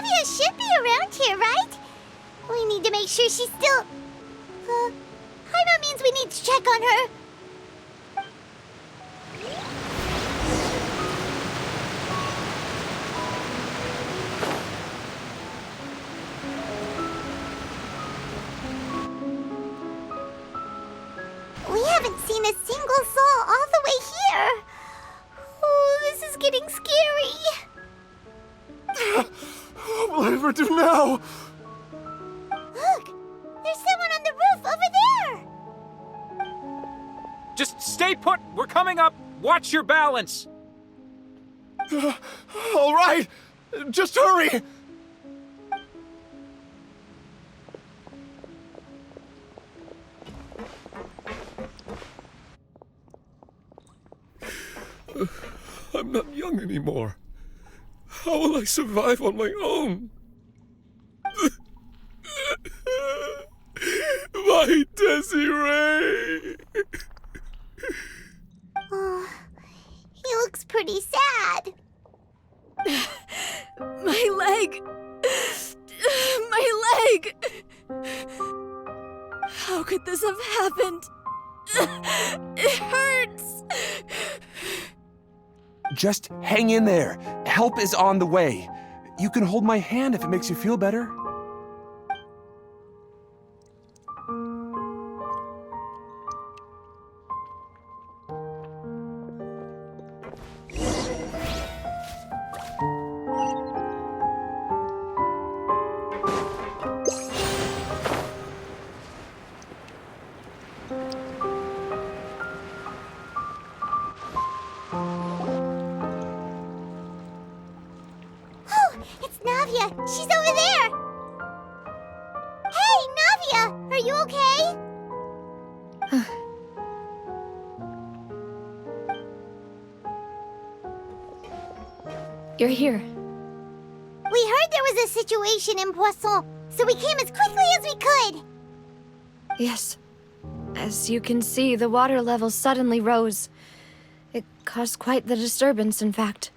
Navia should be around here, right? We need to make sure she's still... Hyma means we need to check on her. We haven't seen a single soul all the way here. Oh, this is getting scary. What will I ever do now? Look, there's someone on the roof over there. Just stay put! We're coming up! Watch your balance! All right, just hurry! I'm not young anymore. How will I survive on my own? My Desiree! Oh, he looks pretty sad. My leg! My leg! How could this have happened? It hurts! Just hang in there. Help is on the way. You can hold my hand if it makes you feel better. It's Navia! She's over there! Hey, Navia! Are you okay? You're here. We heard there was a situation in Poisson, so we came as quickly as we could! Yes. As you can see, the water level suddenly rose. It caused quite the disturbance, in fact.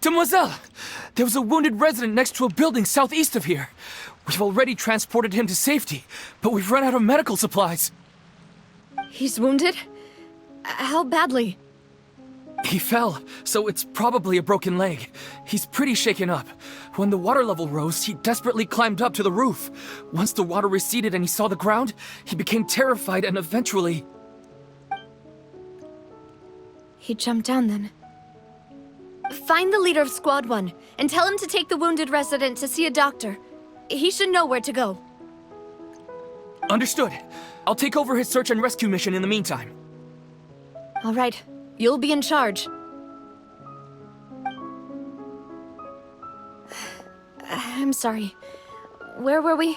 Demoiselle! There was a wounded resident next to a building southeast of here. We've already transported him to safety, but we've run out of medical supplies. He's wounded? How badly? He fell, so it's probably a broken leg. He's pretty shaken up. When the water level rose, he desperately climbed up to the roof. Once the water receded and he saw the ground, he became terrified and eventually... He jumped down then. Find the leader of Squad 1 and tell him to take the wounded resident to see a doctor. He should know where to go. Understood. I'll take over his search and rescue mission in the meantime. All right. You'll be in charge. I'm sorry. Where were we?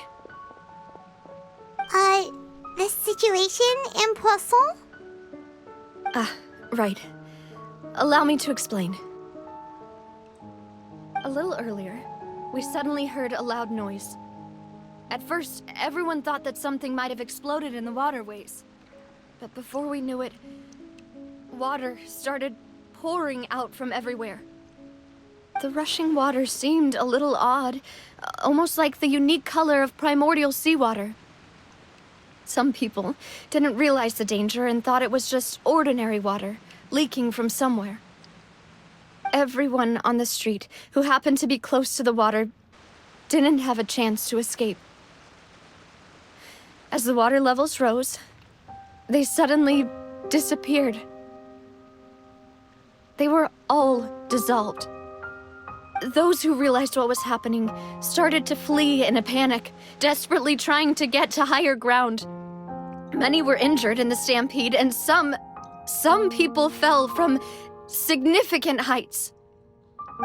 The situation in Poisson? Right. Allow me to explain. A little earlier, we suddenly heard a loud noise. At first, everyone thought that something might have exploded in the waterways. But before we knew it, water started pouring out from everywhere. The rushing water seemed a little odd, almost like the unique color of primordial seawater. Some people didn't realize the danger and thought it was just ordinary water, leaking from somewhere. Everyone on the street who happened to be close to the water didn't have a chance to escape. As the water levels rose, they suddenly disappeared. They were all dissolved. Those who realized what was happening started to flee in a panic, desperately trying to get to higher ground. Many were injured in the stampede, and some people fell from significant heights.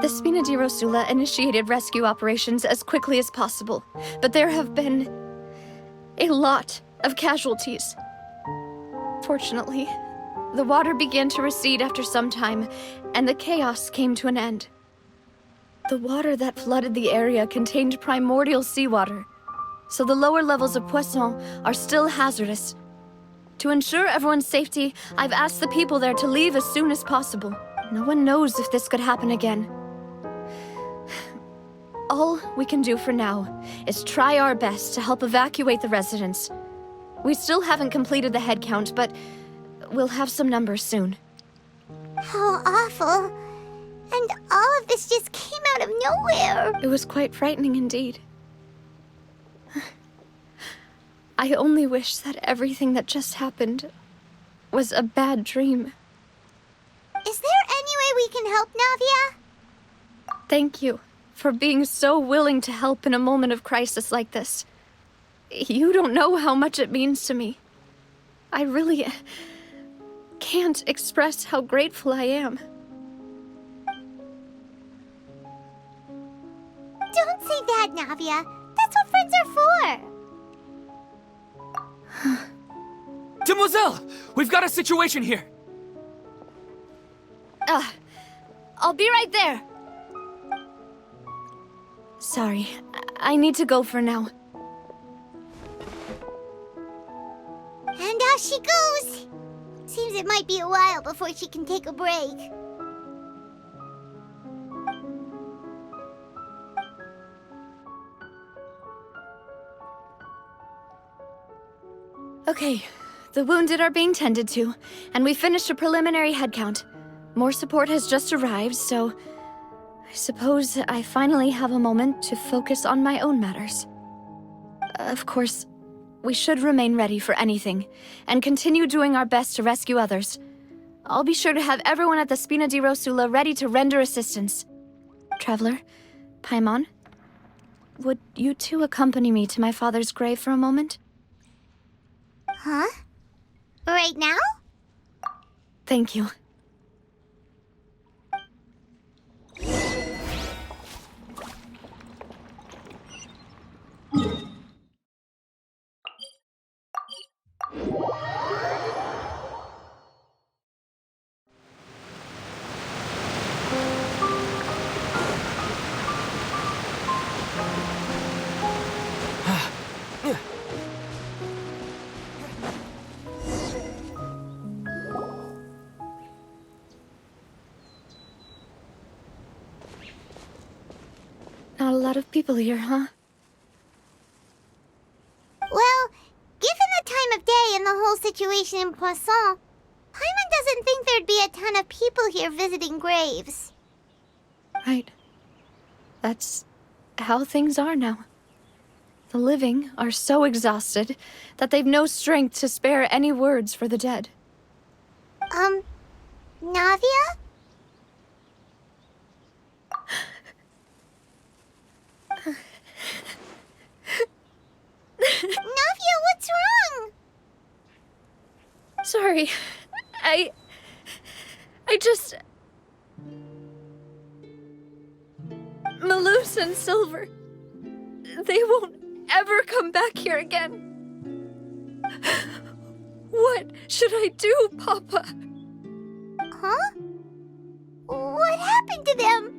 The Spina di Rosula initiated rescue operations as quickly as possible, but there have been a lot of casualties. Fortunately, the water began to recede after some time, and the chaos came to an end. The water that flooded the area contained primordial seawater, so the lower levels of Poisson are still hazardous. To ensure everyone's safety, I've asked the people there to leave as soon as possible. No one knows if this could happen again. All we can do for now is try our best to help evacuate the residents. We still haven't completed the head count, but we'll have some numbers soon. How awful. And all of this just came out of nowhere. It was quite frightening indeed. I only wish that everything that just happened was a bad dream. Is there any way we can help, Navia? Thank you for being so willing to help in a moment of crisis like this. You don't know how much it means to me. I really can't express how grateful I am. Don't say that, Navia. That's what friends are for. Demoiselle! We've got a situation here! I'll be right there. Sorry, I need to go for now. And out she goes. Seems it might be a while before she can take a break. Okay, the wounded are being tended to, and we finished a preliminary head count. More support has just arrived, so I suppose I finally have a moment to focus on my own matters. Of course, we should remain ready for anything, and continue doing our best to rescue others. I'll be sure to have everyone at the Spina di Rosula ready to render assistance. Traveler, Paimon, would you two accompany me to my father's grave for a moment? Huh? Right now? Thank you. Not a lot of people here, huh? Well, given the time of day and the whole situation in Poisson, Paimon doesn't think there'd be a ton of people here visiting graves. Right. That's how things are now. The living are so exhausted that they've no strength to spare any words for the dead. Navia? Navia, what's wrong? Sorry. I just... Malus and Silver... They won't ever come back here again. What should I do, Papa? Huh? What happened to them?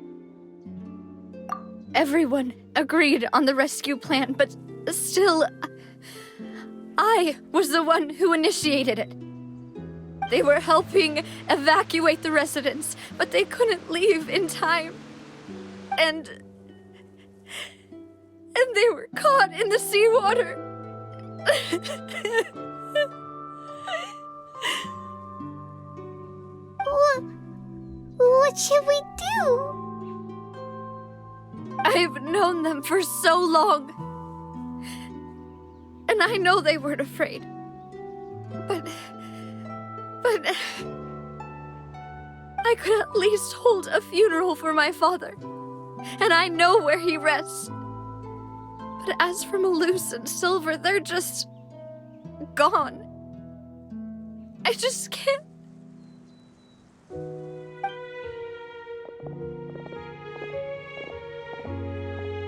Everyone agreed on the rescue plan, but still... I was the one who initiated it. They were helping evacuate the residents, but they couldn't leave in time. And they were caught in the seawater. What should we do? I've known them for so long. And I know they weren't afraid. But I could at least hold a funeral for my father. And I know where he rests. But as for Malus and Silver, they're just gone. I just can't.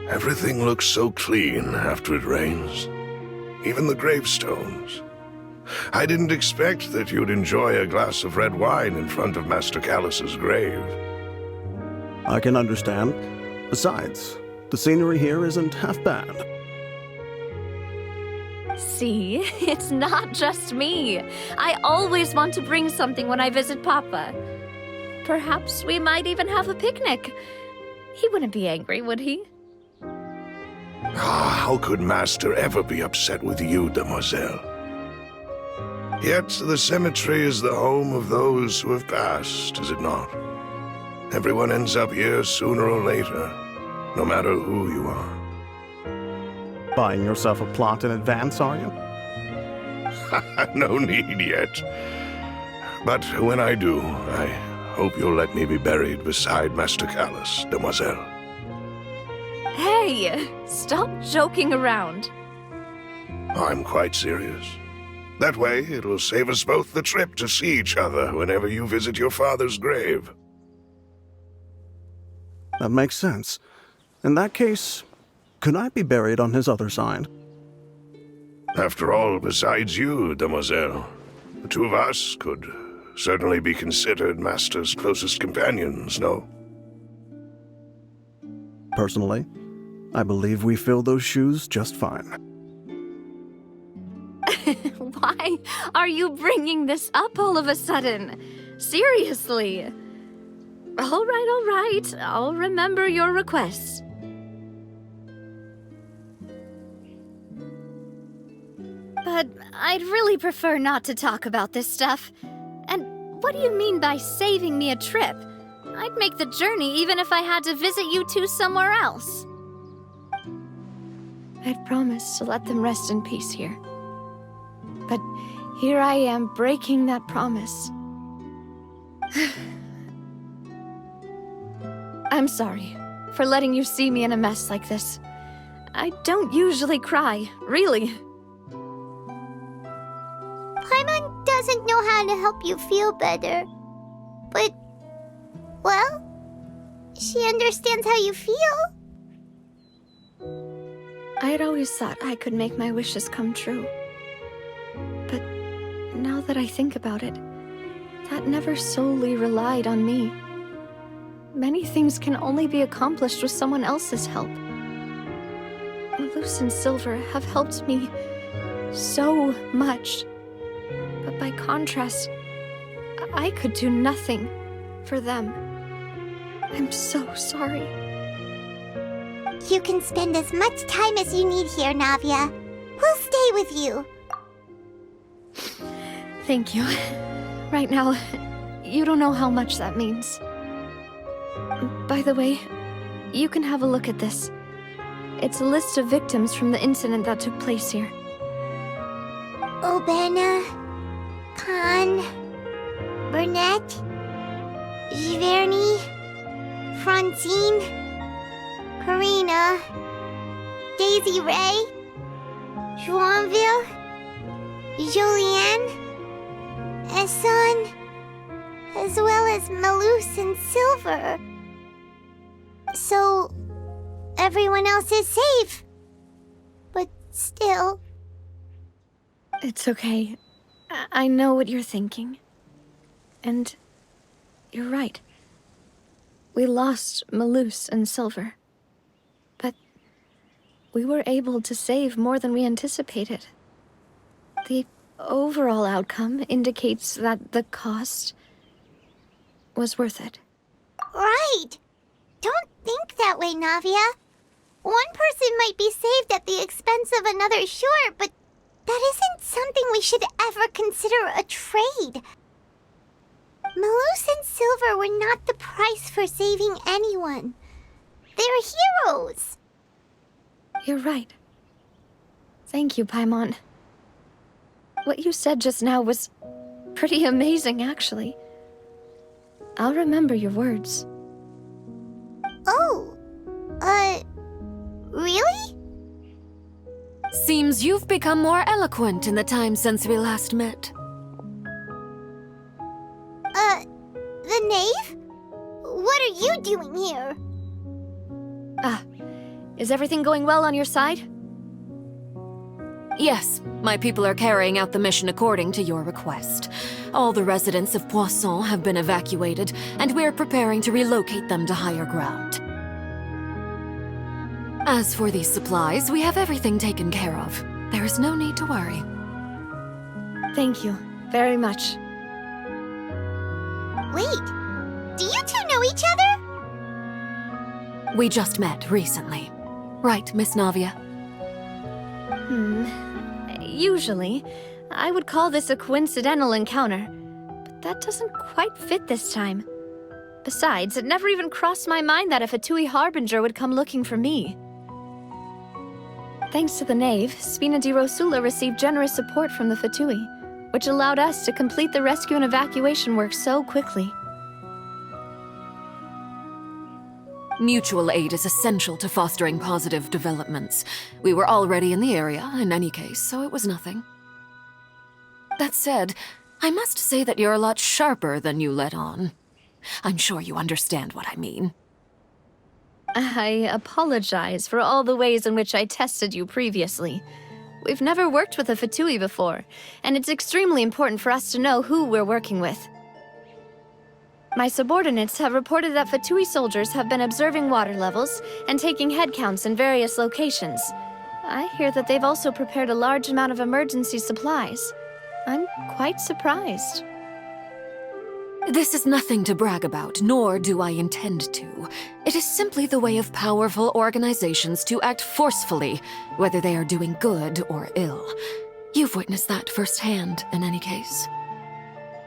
Everything looks so clean after it rains. Even the gravestones. I didn't expect that you'd enjoy a glass of red wine in front of Master Callus's grave. I can understand. Besides, the scenery here isn't half bad. See, it's not just me. I always want to bring something when I visit Papa. Perhaps we might even have a picnic. He wouldn't be angry, would he? Ah, how could Master ever be upset with you, demoiselle? Yet the cemetery is the home of those who have passed, is it not? Everyone ends up here sooner or later, no matter who you are. Buying yourself a plot in advance, are you? No need yet. But when I do, I hope you'll let me be buried beside Master Callus, demoiselle. Hey, stop joking around. I'm quite serious. That way, it'll save us both the trip to see each other whenever you visit your father's grave. That makes sense. In that case, could I be buried on his other side? After all, besides you, demoiselle, the two of us could certainly be considered Master's closest companions, no? Personally, I believe we fill those shoes just fine. Why are you bringing this up all of a sudden? Seriously. All right. I'll remember your requests. But I'd really prefer not to talk about this stuff. And what do you mean by saving me a trip? I'd make the journey even if I had to visit you two somewhere else. I'd promised to let them rest in peace here. But here I am breaking that promise. I'm sorry for letting you see me in a mess like this. I don't usually cry, really. Paimon doesn't know how to help you feel better. But, well, she understands how you feel. I'd always thought I could make my wishes come true. But now that I think about it, that never solely relied on me. Many things can only be accomplished with someone else's help. Malus and Silver have helped me so much. But by contrast, I could do nothing for them. I'm so sorry. You can spend as much time as you need here, Navia. We'll stay with you. Thank you. Right now, you don't know how much that means. By the way, you can have a look at this. It's a list of victims from the incident that took place here. Obena, Khan, Burnett, Giverny, Francine, Karina, Daisy Ray, Joinville, Julianne, Esson, as well as Malus and Silver. So, everyone else is safe. But still... It's okay. I know what you're thinking. And you're right. We lost Malus and Silver. But we were able to save more than we anticipated. The overall outcome indicates that the cost was worth it. Right! Don't think that way, Navia. One person might be saved at the expense of another, sure, but that isn't something we should ever consider a trade. Malus and Silver were not the price for saving anyone. They're heroes. You're right. Thank you, Paimon. What you said just now was pretty amazing, actually. I'll remember your words. Oh, really? Seems you've become more eloquent in the time since we last met. The knave? What are you doing here? Is everything going well on your side? Yes, my people are carrying out the mission according to your request. All the residents of Poisson have been evacuated, and we're preparing to relocate them to higher ground. As for these supplies, we have everything taken care of. There is no need to worry. Thank you very much. Wait, do you two know each other? We just met recently. Right, Miss Navia? Usually, I would call this a coincidental encounter, but that doesn't quite fit this time. Besides, it never even crossed my mind that a Fatui Harbinger would come looking for me. Thanks to the Knave, Spina di Rosula received generous support from the Fatui, which allowed us to complete the rescue and evacuation work so quickly. Mutual aid is essential to fostering positive developments. We were already in the area, in any case, so it was nothing. That said, I must say that you're a lot sharper than you let on. I'm sure you understand what I mean. I apologize for all the ways in which I tested you previously. We've never worked with a Fatui before, and it's extremely important for us to know who we're working with. My subordinates have reported that Fatui soldiers have been observing water levels and taking head counts in various locations. I hear that they've also prepared a large amount of emergency supplies. I'm quite surprised. This is nothing to brag about, nor do I intend to. It is simply the way of powerful organizations to act forcefully, whether they are doing good or ill. You've witnessed that firsthand, in any case.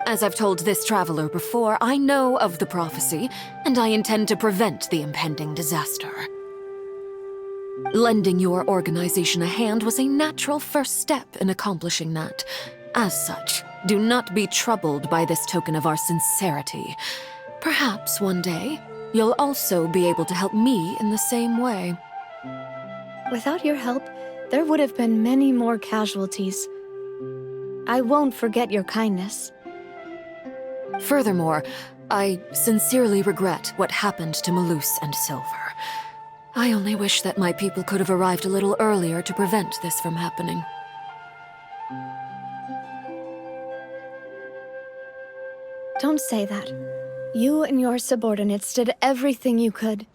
As I've told this traveler before, I know of the prophecy, and I intend to prevent the impending disaster. Lending your organization a hand was a natural first step in accomplishing that. As such, do not be troubled by this token of our sincerity. Perhaps one day, you'll also be able to help me in the same way. Without your help, there would have been many more casualties. I won't forget your kindness. Furthermore, I sincerely regret what happened to Malus and Silver. I only wish that my people could have arrived a little earlier to prevent this from happening. Don't say that. You and your subordinates did everything you could.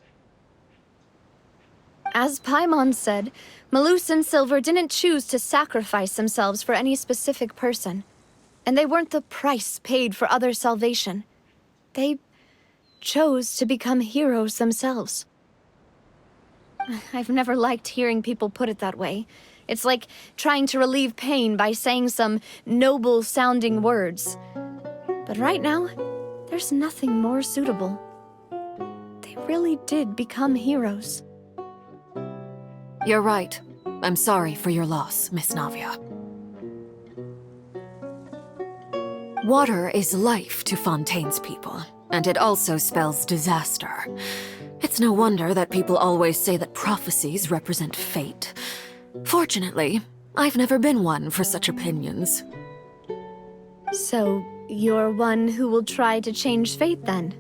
As Paimon said, Malus and Silver didn't choose to sacrifice themselves for any specific person. And they weren't the price paid for other salvation. They chose to become heroes themselves. I've never liked hearing people put it that way. It's like trying to relieve pain by saying some noble-sounding words. But right now, there's nothing more suitable. They really did become heroes. You're right. I'm sorry for your loss, Miss Navia. Water is life to Fontaine's people, and it also spells disaster. It's no wonder that people always say that prophecies represent fate. Fortunately, I've never been one for such opinions. So, you're one who will try to change fate, then?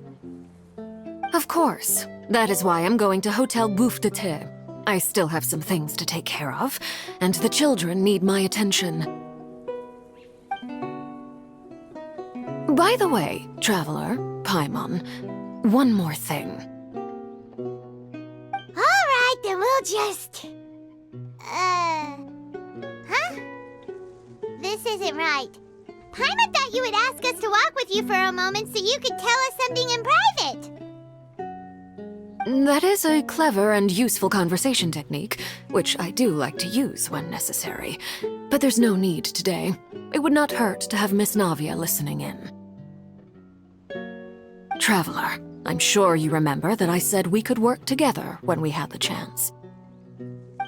Of course. That is why I'm going to Hotel Bouffe de Thé. I still have some things to take care of, and the children need my attention. By the way, Traveler, Paimon, one more thing. Alright, then we'll just... Huh? This isn't right. Paimon thought you would ask us to walk with you for a moment so you could tell us something in private. That is a clever and useful conversation technique, which I do like to use when necessary. But there's no need today. It would not hurt to have Miss Navia listening in. Traveler, I'm sure you remember that I said we could work together when we had the chance.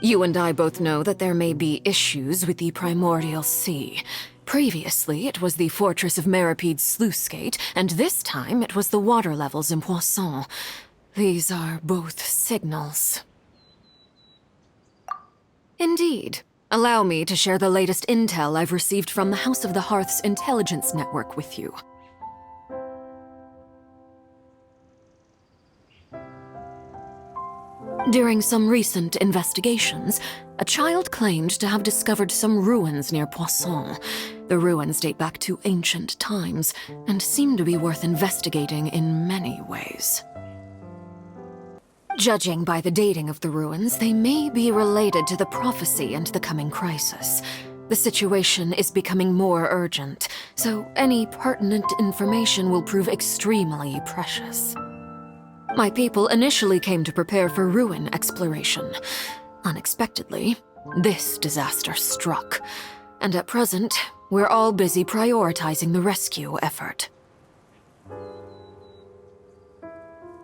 You and I both know that there may be issues with the Primordial Sea. Previously, it was the Fortress of Meripede's sluice gate, and this time it was the water levels in Poisson. These are both signals. Indeed. Allow me to share the latest intel I've received from the House of the Hearth's intelligence network with you. During some recent investigations, a child claimed to have discovered some ruins near Poisson. The ruins date back to ancient times, and seem to be worth investigating in many ways. Judging by the dating of the ruins, they may be related to the prophecy and the coming crisis. The situation is becoming more urgent, so any pertinent information will prove extremely precious. My people initially came to prepare for ruin exploration. Unexpectedly, this disaster struck, and at present, we're all busy prioritizing the rescue effort.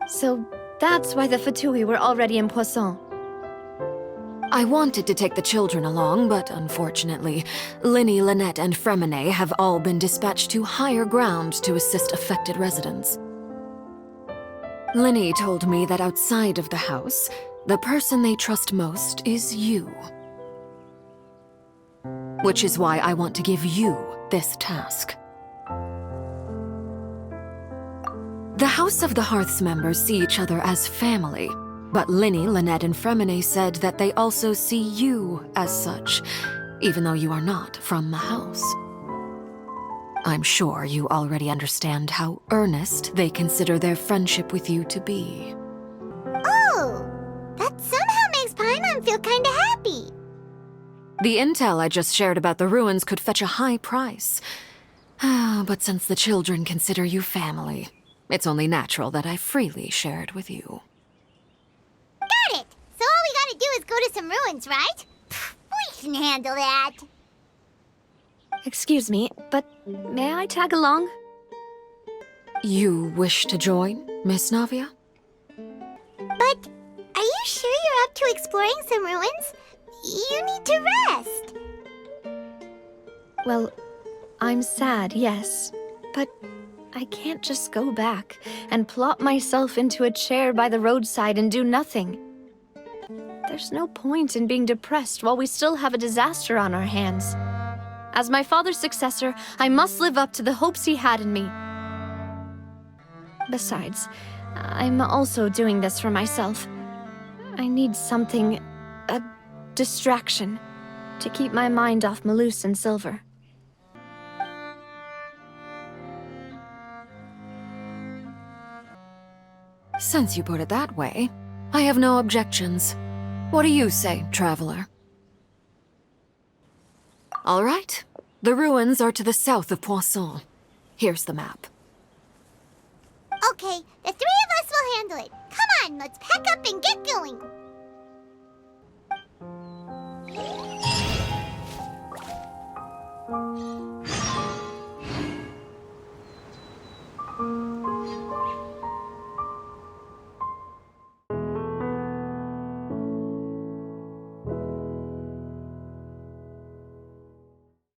So that's why the Fatui were already in Poisson. I wanted to take the children along, but unfortunately, Linny, Lynette, and Fremine have all been dispatched to higher ground to assist affected residents. Linny told me that outside of the house, the person they trust most is you. Which is why I want to give you this task. The House of the Hearth's members see each other as family, but Linny, Lynette, and Fremine said that they also see you as such, even though you are not from the house. I'm sure you already understand how earnest they consider their friendship with you to be. Oh, that somehow makes Paimon feel kinda happy. The intel I just shared about the ruins could fetch a high price. But since the children consider you family, it's only natural that I freely share it with you. Got it! So all we gotta do is go to some ruins, right? We can handle that. Excuse me, but may I tag along? You wish to join, Miss Navia? But are you sure you're up to exploring some ruins? You need to rest. Well, I'm sad, yes, but I can't just go back and plop myself into a chair by the roadside and do nothing. There's no point in being depressed while we still have a disaster on our hands. As my father's successor, I must live up to the hopes he had in me. Besides, I'm also doing this for myself. I need something, a distraction, to keep my mind off Malus and Silver. Since you put it that way, I have no objections. What do you say, traveler? All right. The ruins are to the south of Poisson. Here's the map. Okay, the three of us will handle it. Come on, let's pack up and get going.